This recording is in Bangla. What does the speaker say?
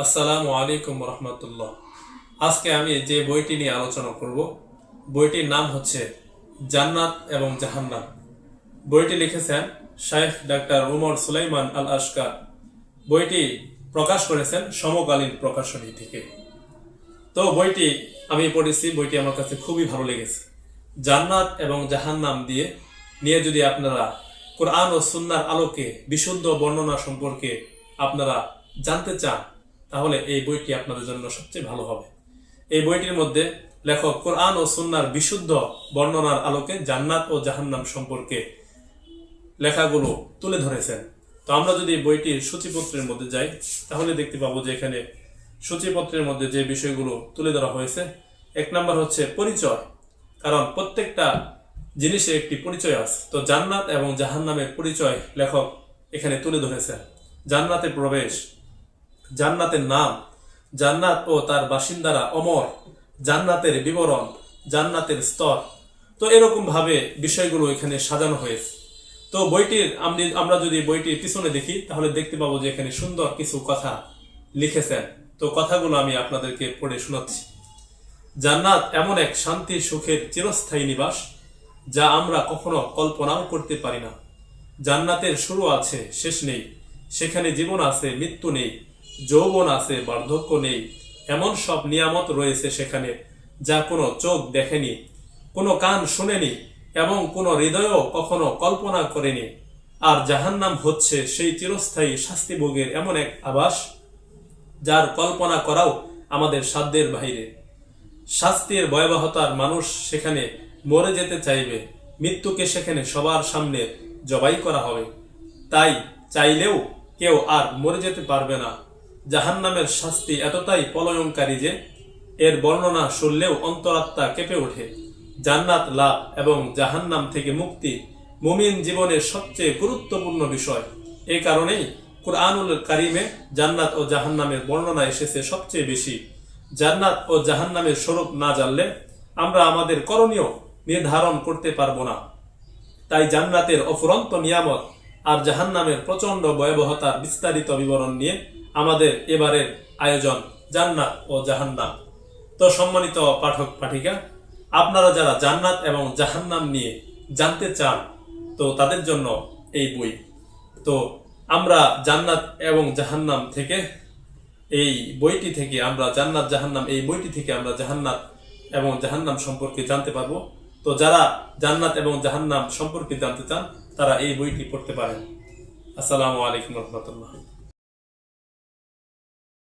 আসসালামু আলাইকুম রহমতুল্লাহ। আজকে আমি যে বইটি নিয়ে আলোচনা করব, বইটির নাম হচ্ছে জান্নাত এবং জাহান্নাম। বইটি লিখেছেন শাইখ ডাক্তার উমর সুলাইমান আল আশকার। বইটি প্রকাশ করেছেন সমকালীন প্রকাশনী থেকে। তো বইটি আমি পড়েছি, বইটি আমার কাছে খুবই ভালো লেগেছে। জান্নাত এবং জাহান্নাম নিয়ে যদি আপনারা কোরআন ও সুন্নাহর আলোকে বিশুদ্ধ বর্ণনা সম্পর্কে আপনারা জানতে চান, তাহলে এই বইটি আপনাদের জন্য সবচেয়ে ভালো হবে। এই বইটির মধ্যে লেখক কোরআন ও সুন্নাহর বিশুদ্ধ বর্ণনার আলোকে জান্নাত ও জাহান্নাম সম্পর্কে লেখাগুলো তুলে ধরেছেন। তো আমরা যদি বইটির সূচিপত্রের মধ্যে যাই, তাহলে দেখতে পাবো যে এখানে সূচিপত্রের মধ্যে যে বিষয়গুলো তুলে ধরা হয়েছে, 1 নম্বর হচ্ছে পরিচয়। কারণ প্রত্যেকটা জিনিসের একটি পরিচয় আছে। তো জান্নাত এবং জাহান্নামের পরিচয় লেখক এখানে তুলে ধরেছেন। জান্নাতে প্রবেশ, জান্নাতের নাম, জান্নাত ও তার বাসিন্দারা অমর, জান্নাতের বিবরণ, জান্নাতের স্তর। তো এরকম ভাবে বিষয়গুলো এখানে সাজানো হয়েছে। তো বইটির আমরা যদি বইটির পিছনে দেখি, তাহলে দেখতে পাবো যে এখানে সুন্দর কিছু কথা লিখেছেন। তো কথাগুলো আমি আপনাদেরকে পড়ে শোনাচ্ছি। জান্নাত এমন এক শান্তির সুখের চিরস্থায়ী নিবাস, যা আমরা কখনো কল্পনাও করতে পারি না। জান্নাতের শুরু আছে, শেষ নেই। সেখানে জীবন আছে, মৃত্যু নেই। যৌবন আছে, বার্ধক্য নেই। এমন সব নিয়ামত রয়েছে সেখানে, যা কোনো চোখ দেখেনি, কোনো কান শুনেনি এবং কোনো হৃদয়ও কখনো কল্পনা করেনি। আর জাহান্নাম হচ্ছে সেই চিরস্থায়ী শাস্তিভোগের এমন এক আবাস, যার কল্পনা করাও আমাদের সাধ্যের বাইরে। শাস্তির ভয়াবহতার মানুষ সেখানে মরে যেতে চাইবে। মৃত্যুকে সেখানে সবার সামনে জবাই করা হবে। তাই চাইলেও কেউ আর মরে যেতে পারবে না। জাহান্নামের শাস্তি এতটাই প্রলয়ঙ্কারী যে এর বর্ণনা শুনলেও অন্তরাত্মা কেঁপে ওঠে। জান্নাত লাভ এবং জাহান্নাম থেকে মুক্তি মুমিন জীবনের সবচেয়ে গুরুত্বপূর্ণ বিষয়। এই কারণেই কুরআনুল কারিমে জান্নাত ও জাহান্নামের বর্ণনা এসেছে সবচেয়ে বেশি। জান্নাত ও জাহান্নামের স্বরূপ না জানলে আমরা আমাদের করণীয় নির্ধারণ করতে পারবো না। তাই জান্নাতের অফুরন্ত নিয়ামত আর জাহান্নামের প্রচন্ড ভয়াবহতার বিস্তারিত বিবরণ নিয়ে আমাদের এবারের আয়োজন জান্নাত ও জাহান্নাম। তো সম্মানিত পাঠক পাঠিকা, আপনারা যারা জান্নাত এবং জাহান্নাম নিয়ে জানতে চান, তো তাদের জন্য এই বই। তো আমরা জান্নাত এবং জাহান্নাম থেকে এই বইটি থেকে আমরা জান্নাত জাহান্নাম এই বইটি থেকে আমরা জান্নাত এবং জাহান্নাম সম্পর্কে জানতে পারবো। তো যারা জান্নাত এবং জাহান্নাম সম্পর্কে জানতে চান, তারা এই বইটি পড়তে পারেন। আসসালামু আলাইকুম রহমতুল্লাহ।